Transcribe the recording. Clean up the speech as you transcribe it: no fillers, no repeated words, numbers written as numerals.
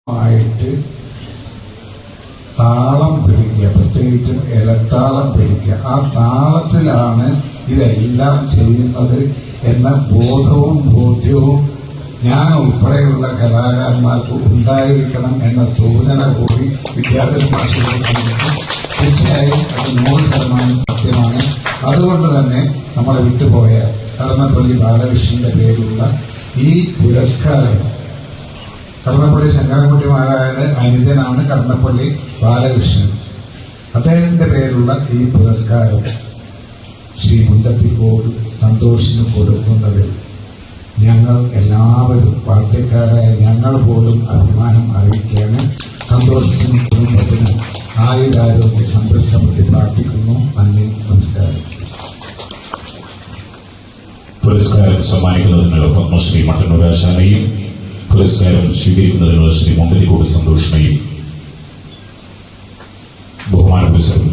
ആയിട്ട് താളം പിടിക്കുക, പ്രത്യേകിച്ചും ഇലത്താളം പിടിക്കുക. ആ താളത്തിലാണ് ഇതെല്ലാം ചെയ്യുന്നത് എന്ന ബോധവും ബോധ്യവും ഞാൻ ഉൾപ്പെടെയുള്ള കലാകാരന്മാർക്ക് ഉണ്ടായിരിക്കണം എന്ന സൂചന കൂടി വിദ്യാഭ്യാസ മാഷികൾക്ക് തീർച്ചയായും അത് 100% സത്യമാണ്. അതുകൊണ്ട് തന്നെ നമ്മളെ വിട്ടുപോയ കടന്നപ്പള്ളി ബാലകൃഷ്ണന്റെ പേരിലുള്ള ഈ പുരസ്കാരം, കടന്നപ്പള്ളി ശങ്കരൻകുട്ടി മാരാരുടെ അനുജനാണ് കടന്നപ്പള്ളി ബാലകൃഷ്ണൻ, അദ്ദേഹത്തിന്റെ പേരുള്ള ഈ പുരസ്കാരം ശ്രീ മുണ്ടത്തിക്കോട് സന്തോഷിന് കൊടുക്കുന്നതിൽ ഞങ്ങൾ എല്ലാവരും വാദ്യക്കാരായ ഞങ്ങൾ പോലും അഭിമാനം അറിയിക്കുകയാണ്. സന്തോഷത്തിനും കുടുംബത്തിനും ആയുരാരോഗ്യ സംരക്ഷണത്തിൽ പ്രാർത്ഥിക്കുന്നു. നന്ദി, നമസ്കാരം. പുരസ്കാരം സമ്മാനിക്കുന്നതിനുള്ള പത്മശ്രീ മട്ടന്നൂരാശാനെയും പുരസ്കാരം സ്വീകരിക്കുന്നതിനുള്ള ശ്രീ മുണ്ടത്തിക്കോട് സന്തോഷിനെയും ബഹുമാന പുരസ്കാരം